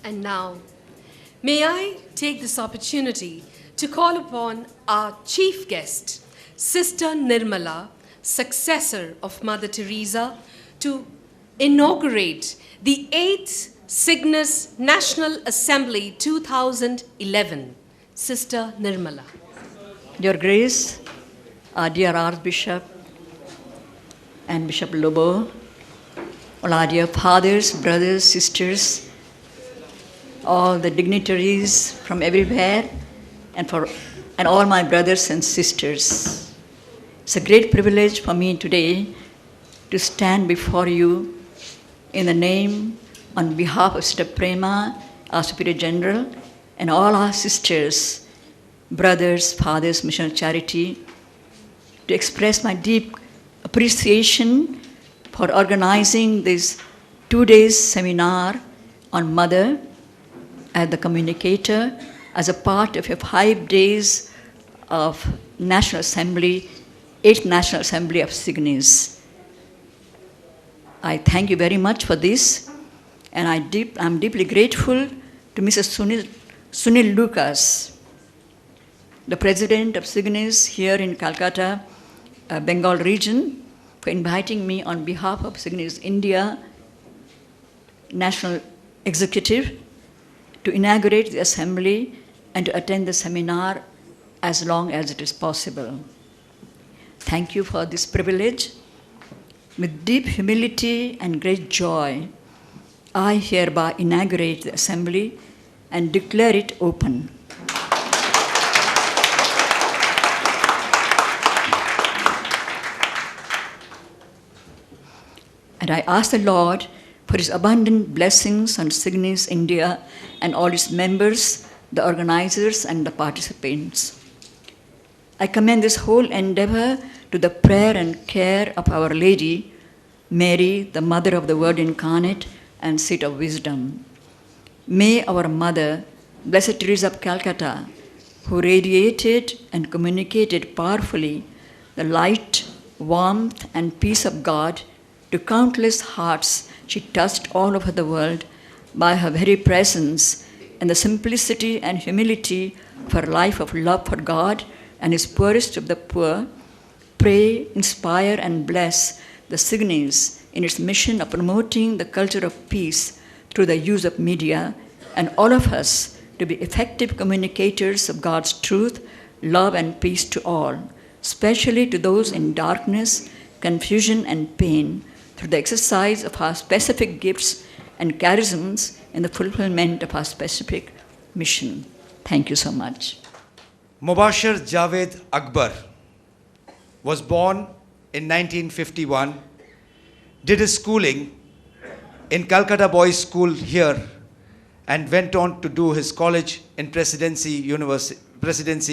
And now, may I take this opportunity to call upon our chief guest, Sister Nirmala, successor of Mother Teresa, to inaugurate the 8th SIGNIS National Assembly 2011. Sister Nirmala. Your Grace, our dear Archbishop and Bishop Lobo, all our dear fathers, brothers, sisters, all the dignitaries from everywhere, and all my brothers and sisters. It's a great privilege for me today to stand before you in the name, on behalf of Sister Prema, our Superior General, and all our sisters, brothers, fathers, Mission of Charity, to express my deep appreciation for organizing this 2-day seminar on Mother at the Communicator as a part of a 5 days of National Assembly, 8th National Assembly of SIGNIS. I thank you very much for this, and I'm deeply grateful to Mrs. Sunil Lucas, the President of SIGNIS here in Kolkata, Bengal region, for inviting me on behalf of SIGNIS India National Executive to inaugurate the Assembly and to attend the seminar as long as it is possible. Thank you for this privilege. With deep humility and great joy, I hereby inaugurate the Assembly and declare it open. And I ask the Lord for His abundant blessings on SIGNIS India and all its members, the organizers, and the participants. I commend this whole endeavor to the prayer and care of Our Lady, Mary, the Mother of the Word Incarnate and Seat of Wisdom. May our Mother, Blessed Teresa of Calcutta, who radiated and communicated powerfully the light, warmth, and peace of God to countless hearts she touched all over the world by her very presence and the simplicity and humility of her life of love for God and His poorest of the poor, pray, inspire, and bless the SIGNIS in its mission of promoting the culture of peace through the use of media, and all of us to be effective communicators of God's truth, love, and peace to all, especially to those in darkness, confusion, and pain, through the exercise of our specific gifts and charisms in the fulfillment of our specific mission. Thank you so much. Mubashir Javed Akbar was born in 1951, did his schooling in Calcutta Boys School here, and went on to do his college in Presidency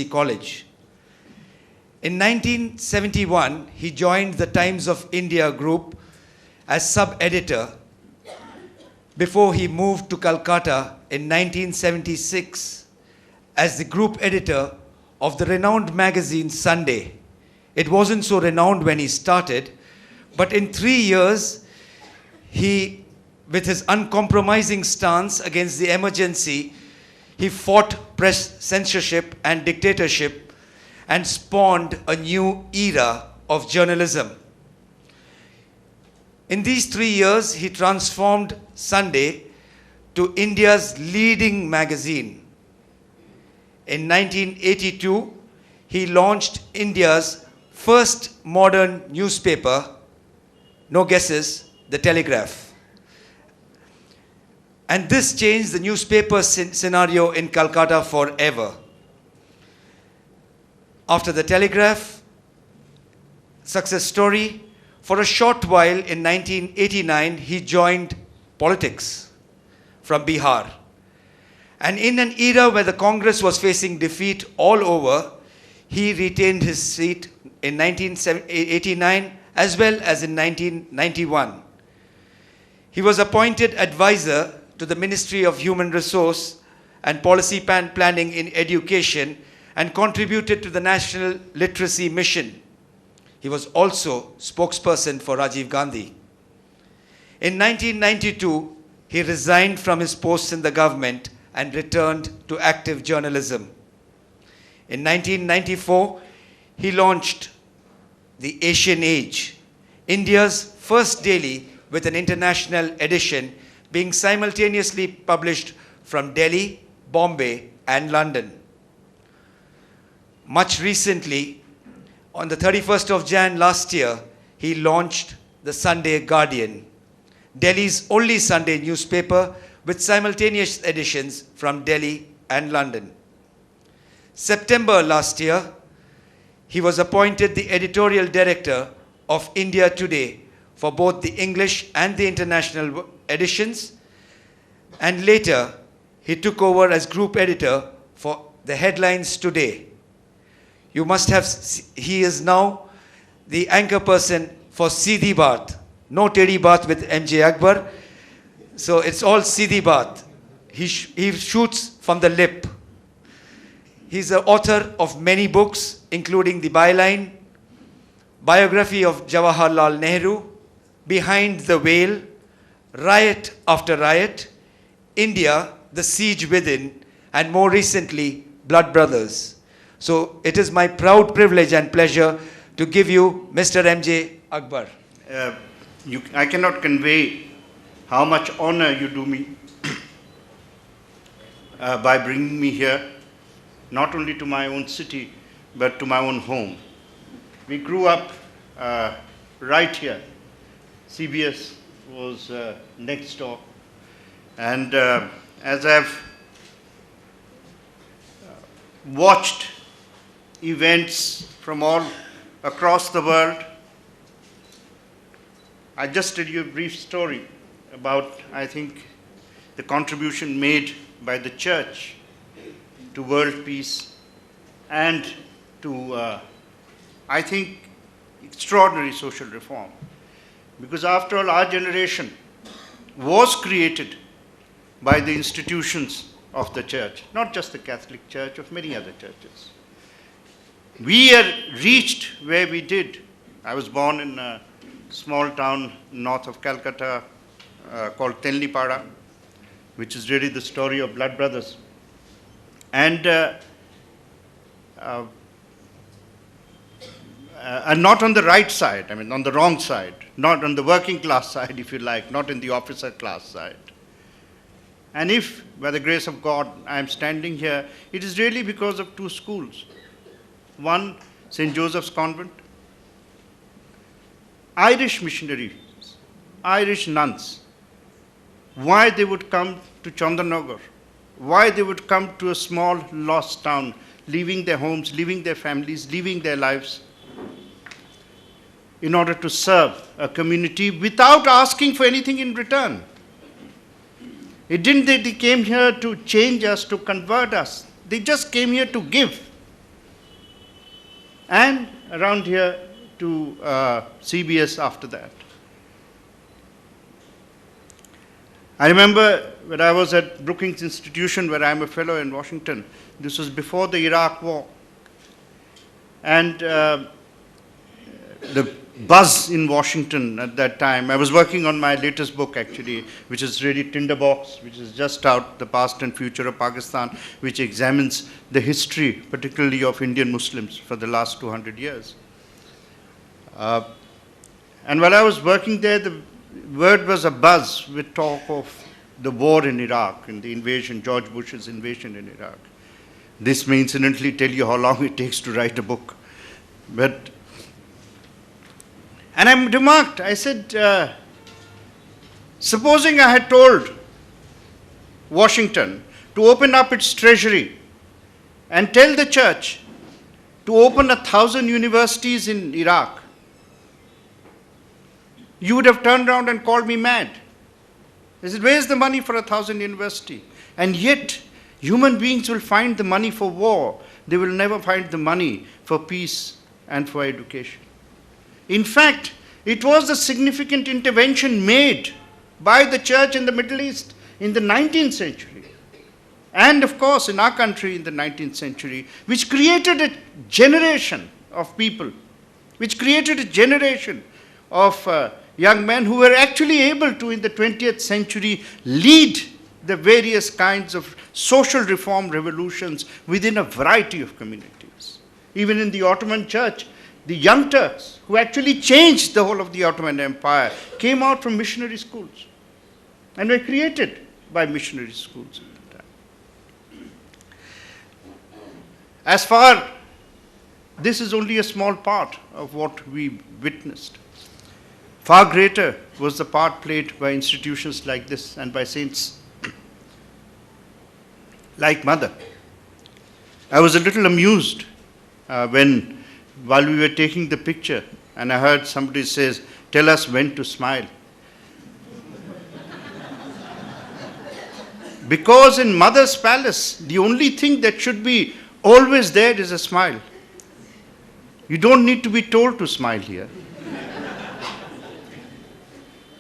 College. In 1971, he joined the Times of India group as sub-editor before he moved to Calcutta in 1976 as the group editor of the renowned magazine Sunday. It wasn't so renowned when he started, but in 3 years, he, with his uncompromising stance against the emergency, he fought press censorship and dictatorship and spawned a new era of journalism. In these 3 years, he transformed Sunday to India's leading magazine. In 1982, he launched India's first modern newspaper, no guesses, The Telegraph. And this changed the newspaper scenario in Calcutta forever. After The Telegraph, success story, for a short while in 1989, he joined politics from Bihar. And in an era where the Congress was facing defeat all over, he retained his seat in 1989 as well as in 1991. He was appointed advisor to the Ministry of Human Resource and Policy Planning in Education and contributed to the National Literacy Mission. He was also spokesperson for Rajiv Gandhi. In 1992, he resigned from his posts in the government and returned to active journalism. In 1994, he launched the Asian Age, India's first daily with an international edition being simultaneously published from Delhi, Bombay, and London. Much recently, on the 31st of Jan last year, he launched the Sunday Guardian, Delhi's only Sunday newspaper with simultaneous editions from Delhi and London. September last year, he was appointed the editorial director of India Today for both the English and the international editions, and later he took over as group editor for the Headlines Today. You must have, he is now the anchor person for Seedhi Baat, no Tedi Baat with M J Akbar. So it's all Seedhi Baat. He shoots from the lip. He's the author of many books, including The Byline, biography of Jawaharlal Nehru, Behind the Veil, Riot After Riot, India, The Siege Within, and more recently, Blood Brothers. So it is my proud privilege and pleasure to give you Mr. M J Akbar. I cannot convey how much honor you do me by bringing me here, not only to my own city, but to my own home. We grew up right here. CBS was next door. And as I've watched events from all across the world, I just tell you a brief story about, I think, the contribution made by the church to world peace and to, I think, extraordinary social reform. Because after all, our generation was created by the institutions of the church, not just the Catholic Church, of many other churches. We had reached where we did. I was born in a small town north of Calcutta called Tenlipada, which is really the story of Blood Brothers. And not on the right side, I mean on the wrong side, not on the working class side, if you like, not in the officer class side. And if, by the grace of God, I am standing here, it is really because of two schools. One, St. Joseph's Convent, Irish missionaries, Irish nuns, why they would come to Chandanagar, why they would come to a small lost town, leaving their homes, leaving their families, leaving their lives, in order to serve a community without asking for anything in return. It didn't that they came here to change us, to convert us. They just came here to give. And around here to CBS after that. I remember when I was at Brookings Institution, where I'm a fellow in Washington, this was before the Iraq War. And the buzz in Washington at that time, I was working on my latest book actually, which is really Tinderbox, which is just out, The Past and Future of Pakistan, which examines the history, particularly of Indian Muslims for the last 200 years. And while I was working there, the word was abuzz with talk of the war in Iraq and the invasion, George Bush's invasion in Iraq. This may incidentally tell you how long it takes to write a book. And I remarked, I said, supposing I had told Washington to open up its treasury and tell the church to open 1,000 universities in Iraq, you would have turned around and called me mad. I said, where's the money for 1,000 universities? And yet, human beings will find the money for war. They will never find the money for peace and for education. In fact, it was a significant intervention made by the church in the Middle East in the 19th century. And of course, in our country in the 19th century, which created a generation of people, which created a generation of young men who were actually able to, in the 20th century, lead the various kinds of social reform revolutions within a variety of communities. Even in the Ottoman Church, the Young Turks, who actually changed the whole of the Ottoman Empire, came out from missionary schools and were created by missionary schools at the time. As far, this is only a small part of what we witnessed. Far greater was the part played by institutions like this and by saints like Mother. I was a little amused while we were taking the picture, and I heard somebody says, "Tell us when to smile." Because in Mother's palace, the only thing that should be always there is a smile. You don't need to be told to smile here.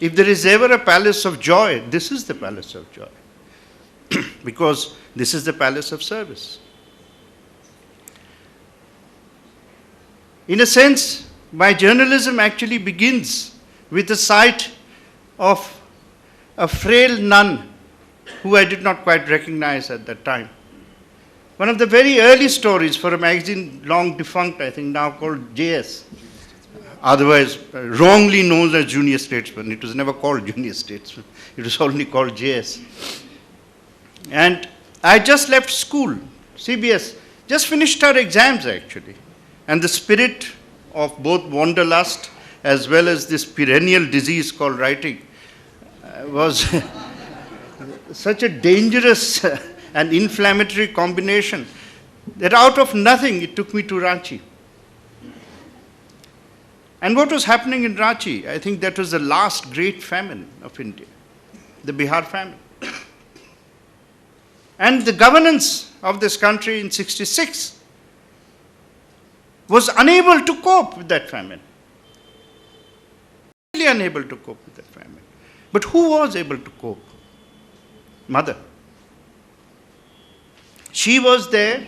If there is ever a palace of joy, this is the palace of joy. Because this is the palace of service. In a sense, my journalism actually begins with the sight of a frail nun who I did not quite recognize at that time. One of the very early stories for a magazine long defunct, I think, now called JS, otherwise wrongly known as Junior Statesman. It was never called Junior Statesman. It was only called JS. And I just left school, CBS, just finished our exams actually. And the spirit of both wanderlust as well as this perennial disease called writing was such a dangerous and inflammatory combination that out of nothing it took me to Ranchi. And what was happening in Ranchi, I think that was the last great famine of India, the Bihar famine. And the governance of this country in 1966 was unable to cope with that famine. Really unable to cope with that famine. But who was able to cope? Mother. She was there,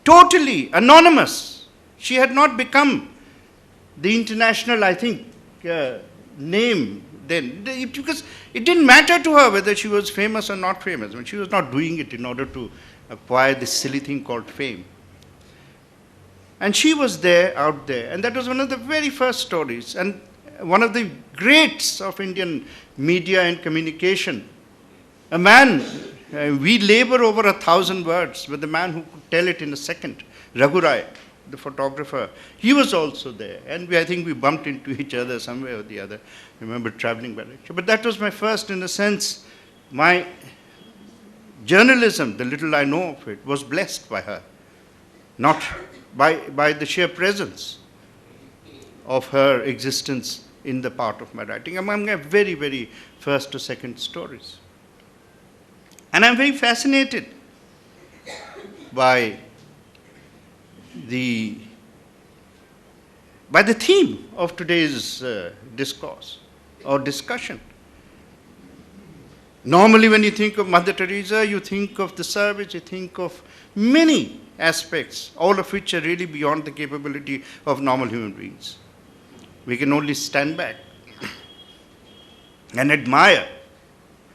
totally anonymous. She had not become the international, I think, name then. Because it didn't matter to her whether she was famous or not famous. I mean, she was not doing it in order to acquire this silly thing called fame. And she was there, out there. And that was one of the very first stories. And one of the greats of Indian media and communication. A man, we labor over 1,000 words, but the man who could tell it in a second, Raghu Rai, the photographer, he was also there. And I think we bumped into each other somewhere or the other. I remember traveling by lecture. But that was my first, in a sense, my journalism, the little I know of it, was blessed by her. Not by the sheer presence of her existence in the part of my writing, among my very, very first to second stories. And I'm very fascinated by the theme of today's discourse or discussion. Normally when you think of Mother Teresa, you think of the service, you think of many aspects, all of which are really beyond the capability of normal human beings. We can only stand back and admire,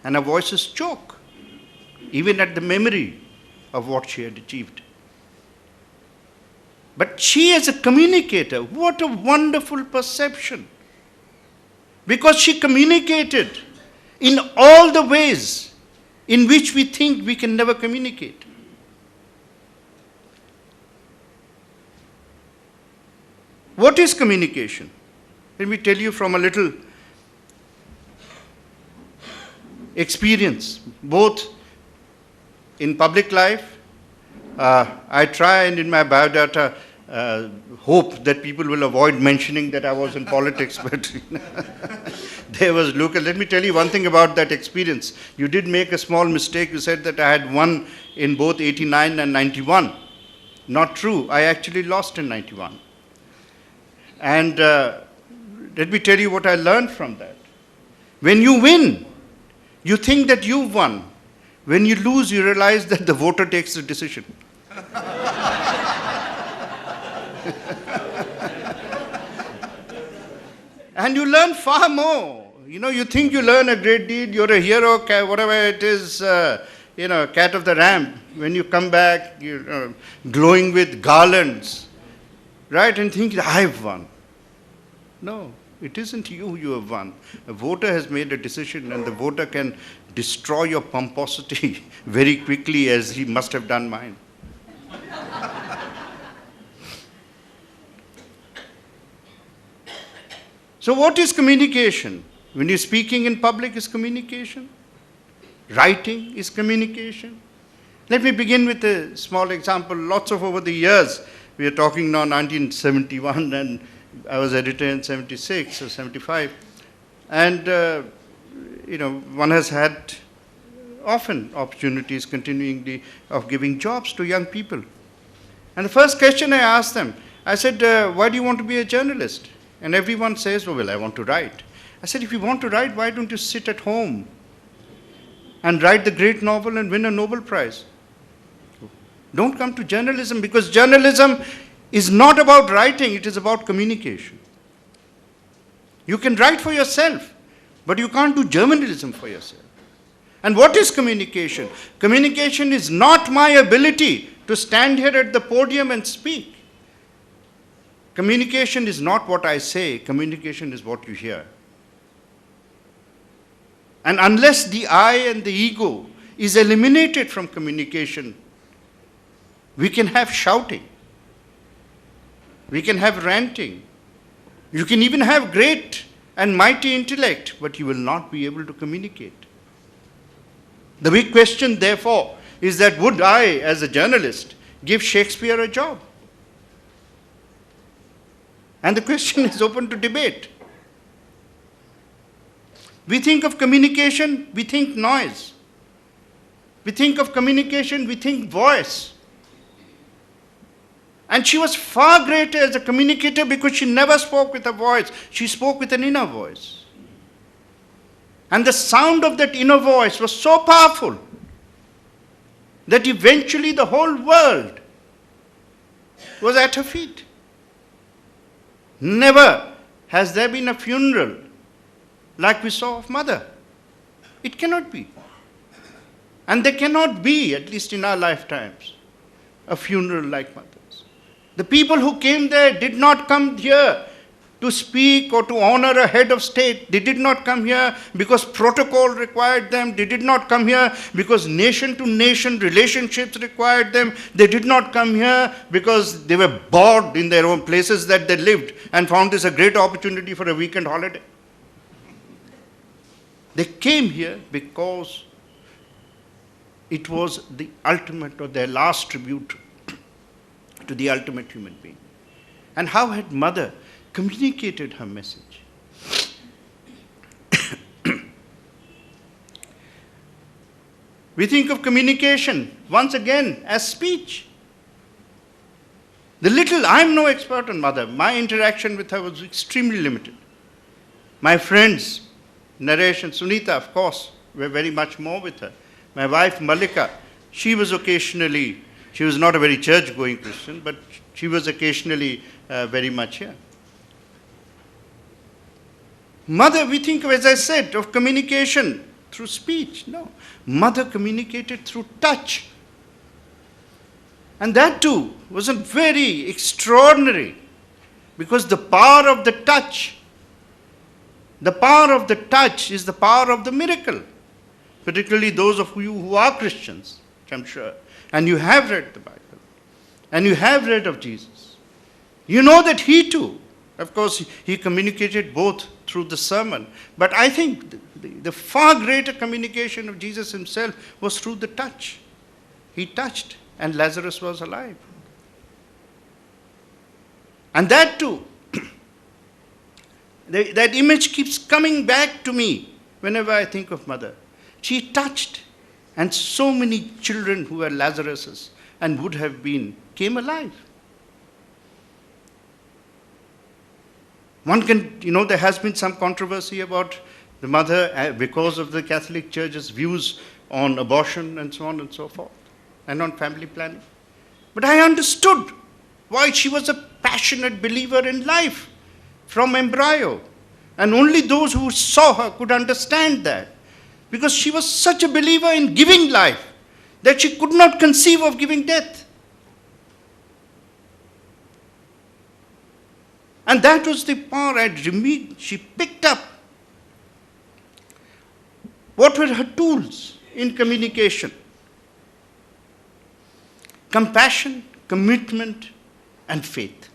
and our voices choke, even at the memory of what she had achieved. But she as a communicator, what a wonderful perception. Because she communicated in all the ways in which we think we can never communicate. What is communication? Let me tell you from a little experience, both in public life. I try and in my biodata hope that people will avoid mentioning that I was in politics, but there was Lucas. Let me tell you one thing about that experience. You did make a small mistake. You said that I had won in both 89 and 91. Not true. I actually lost in 91. And let me tell you what I learned from that. When you win, you think that you've won. When you lose, you realize that the voter takes the decision. And you learn far more. You know, you think you learn a great deal, you're a hero, whatever it is, cat of the ramp. When you come back, you're glowing with garlands, right? And think, I've won. No, it isn't you who have won. A voter has made a decision, and the voter can destroy your pomposity very quickly, as he must have done mine. So what is communication? When you're speaking in public, is communication. Writing is communication. Let me begin with a small example. Lots of over the years, we are talking now 1971, and I was editor in 76 or 75. And, one has had often opportunities continuingly of giving jobs to young people. And the first question I asked them, I said, why do you want to be a journalist? And everyone says, well, I want to write. I said, if you want to write, why don't you sit at home and write the great novel and win a Nobel Prize? Don't come to journalism, because journalism is not about writing, it is about communication. You can write for yourself, but you can't do journalism for yourself. And what is communication? Communication is not my ability to stand here at the podium and speak. Communication is not what I say, communication is what you hear. And unless the I and the ego is eliminated from communication, we can have shouting, we can have ranting, you can even have great and mighty intellect, but you will not be able to communicate. The big question, therefore, is that would I, as a journalist, give Shakespeare a job? And the question is open to debate. We think of communication, we think noise. We think of communication, we think voice. And she was far greater as a communicator because she never spoke with a voice. She spoke with an inner voice. And the sound of that inner voice was so powerful that eventually the whole world was at her feet. Never has there been a funeral like we saw of Mother. It cannot be. And there cannot be, at least in our lifetimes, a funeral like Mother's. The people who came there did not come here to speak or to honor a head of state. They did not come here because protocol required them. They did not come here because nation-to-nation relationships required them. They did not come here because they were bored in their own places that they lived and found this a great opportunity for a weekend holiday. They came here because it was the ultimate, or their last tribute to the ultimate human being. And how had Mother communicated her message? We think of communication once again as speech. I'm no expert on Mother. My interaction with her was extremely limited. My friends, Naresh and Sunita, of course, were very much more with her. My wife, Malika, she was not a very church-going Christian, but she was occasionally very much here. Mother, we think of, as I said, of communication through speech. No. Mother communicated through touch. And that too wasn't very extraordinary, because the power of the touch is the power of the miracle. Particularly those of you who are Christians, which I'm sure, and you have read the Bible, and you have read of Jesus. You know that he too, of course, he communicated both through the sermon, but I think the far greater communication of Jesus himself was through the touch. He touched, and Lazarus was alive. And that too, that image keeps coming back to me whenever I think of Mother. She touched, and so many children who were Lazaruses and would have been came alive. There has been some controversy about the Mother because of the Catholic Church's views on abortion and so on and so forth, and on family planning. But I understood why she was a passionate believer in life from embryo. And only those who saw her could understand that. Because she was such a believer in giving life that she could not conceive of giving death. And that was the power at Rimi. She picked up. What were her tools in communication? Compassion, commitment, and faith.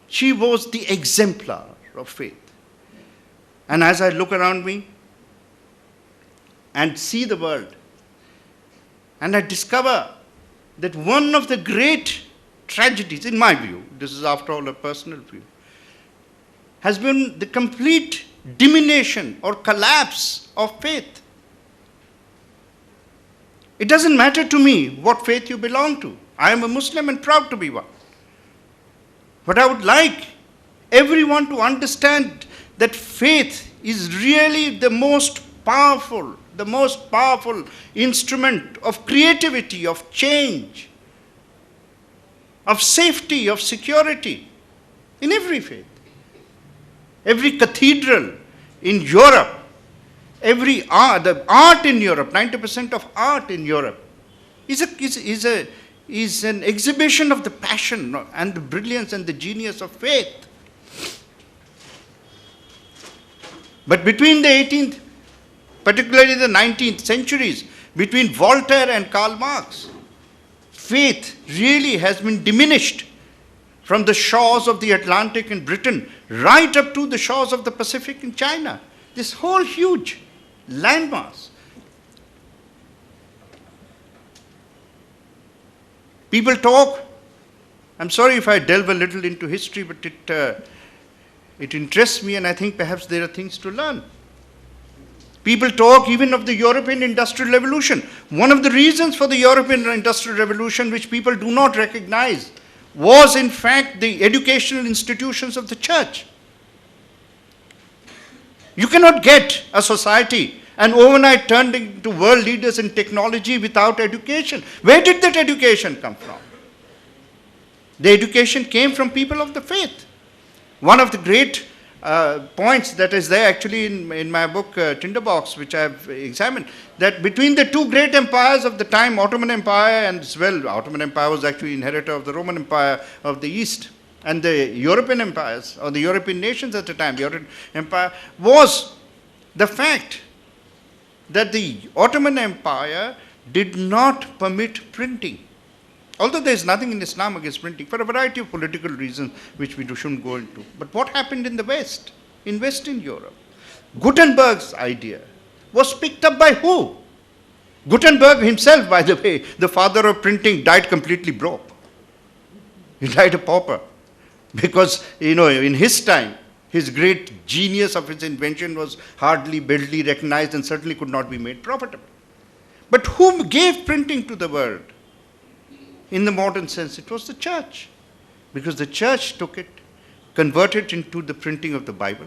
She was the exemplar of faith. And as I look around me and see the world, and I discover that one of the great tragedies, in my view, this is after all a personal view, has been the complete diminution or collapse of faith. It doesn't matter to me what faith you belong to. I am a Muslim and proud to be one. But I would like everyone to understand that faith is really the most powerful instrument of creativity, of change, of safety, of security in every faith. Every cathedral in Europe, the art in Europe, 90% of art in Europe is an exhibition of the passion and the brilliance and the genius of faith. But between the 18th, particularly the 19th centuries, between Voltaire and Karl Marx, faith really has been diminished from the shores of the Atlantic in Britain right up to the shores of the Pacific in China. This whole huge landmass. People talk, I'm sorry if I delve a little into history, but it interests me and I think perhaps there are things to learn. People talk even of the European Industrial Revolution. One of the reasons for the European Industrial Revolution, which people do not recognize, was in fact the educational institutions of the church. You cannot get a society and overnight turn into world leaders in technology without education. Where did that education come from? The education came from people of the faith. One of the great points that is there actually in my book Tinderbox, which I have examined, that between the two great empires of the time, Ottoman Empire and Ottoman Empire was actually inheritor of the Roman Empire of the East, and the European empires or the European nations at the time, the Ottoman Empire, was the fact that the Ottoman Empire did not permit printing. Although there is nothing in Islam against printing, for a variety of political reasons which we shouldn't go into. But what happened in the West, in Western Europe? Gutenberg's idea was picked up by who? Gutenberg himself, by the way, the father of printing, died completely broke. He died a pauper. Because, in his time, his great genius of his invention was hardly, barely recognized and certainly could not be made profitable. But who gave printing to the world? In the modern sense, it was the church. Because the church took it, converted it into the printing of the Bible.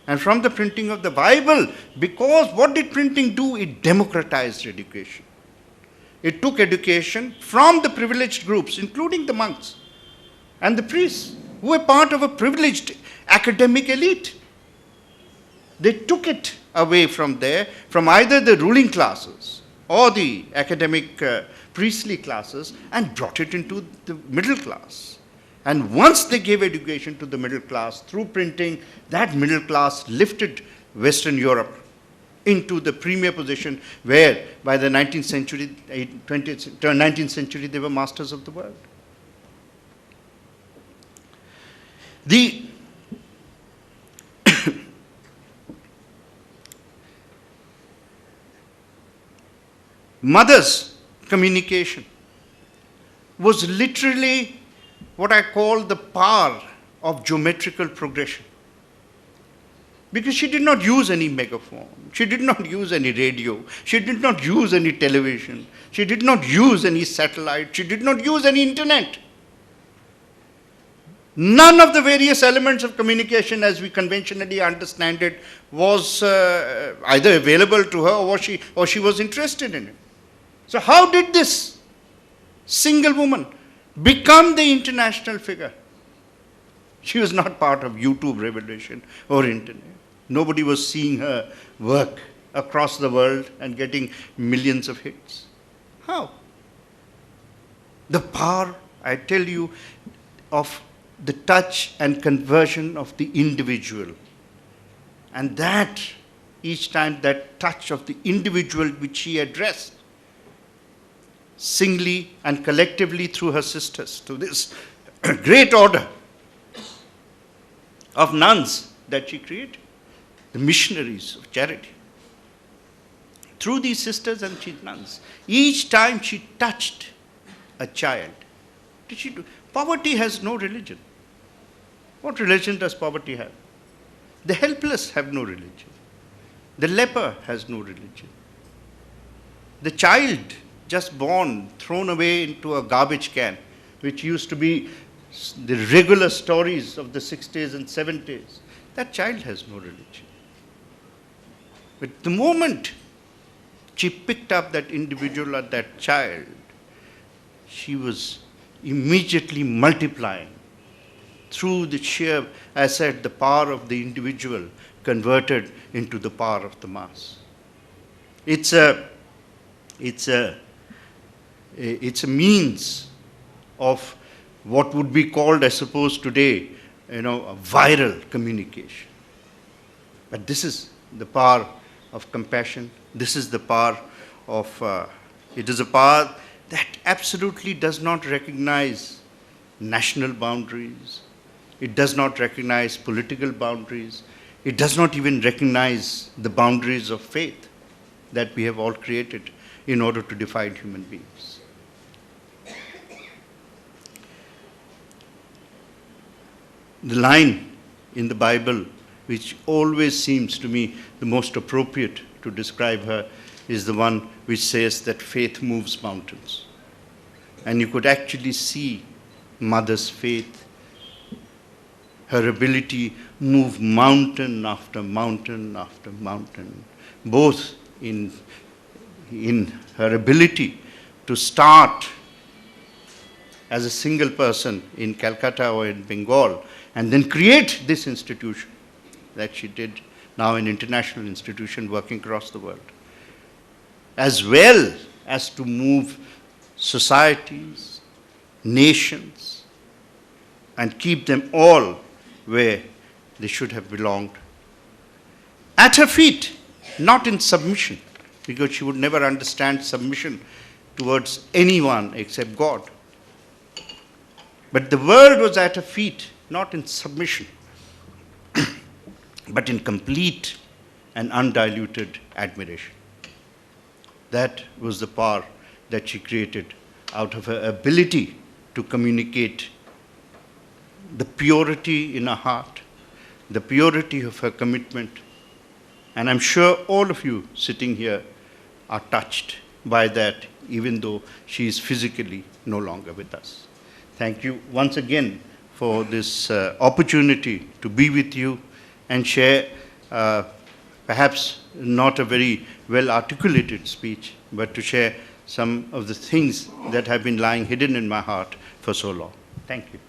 And from the printing of the Bible, because what did printing do? It democratized education. It took education from the privileged groups, including the monks and the priests, who were part of a privileged academic elite. They took it away from there, from either the ruling classes or the academic priestly classes, and brought it into the middle class. And once they gave education to the middle class through printing, that middle class lifted Western Europe into the premier position where by the 19th century, 19th century, they were masters of the world. The mother's communication was literally what I call the power of geometrical progression. Because she did not use any megaphone, she did not use any radio, she did not use any television, she did not use any satellite, she did not use any internet. None of the various elements of communication as we conventionally understand it was either available to her or she was interested in it. So how did this single woman become the international figure? She was not part of YouTube revolution or internet. Nobody was seeing her work across the world and getting millions of hits. How? The power, I tell you, of the touch and conversion of the individual. And that, each time that touch of the individual which she addressed, singly and collectively through her sisters, to this great order of nuns that she created, the missionaries of charity. Through these sisters and nuns, each time she touched a child, did she do? Poverty has no religion. What religion does poverty have? The helpless have no religion. The leper has no religion. The child just born, thrown away into a garbage can, which used to be the regular stories of the 60s and 70s, that child has no religion. But the moment she picked up that individual or that child, she was immediately multiplying through the sheer, as I said, the power of the individual converted into the power of the mass. It's a means of what would be called, I suppose, today, a viral communication. But this is the power of compassion. This is the power of, it is a power that absolutely does not recognize national boundaries. It does not recognize political boundaries. It does not even recognize the boundaries of faith that we have all created in order to define human beings. The line in the Bible which always seems to me the most appropriate to describe her is the one which says that faith moves mountains. And you could actually see Mother's faith, her ability move mountain after mountain after mountain, both in her ability to start as a single person in Calcutta or in Bengal and then create this institution that she did, now an international institution working across the world, as well as to move societies, nations, and keep them all where they should have belonged. At her feet, not in submission, because she would never understand submission towards anyone except God. But the world was at her feet, not in submission, but in complete and undiluted admiration. That was the power that she created out of her ability to communicate the purity in her heart, the purity of her commitment. And I'm sure all of you sitting here are touched by that, even though she is physically no longer with us. Thank you once again for this opportunity to be with you and share perhaps not a very well-articulated speech, but to share some of the things that have been lying hidden in my heart for so long. Thank you.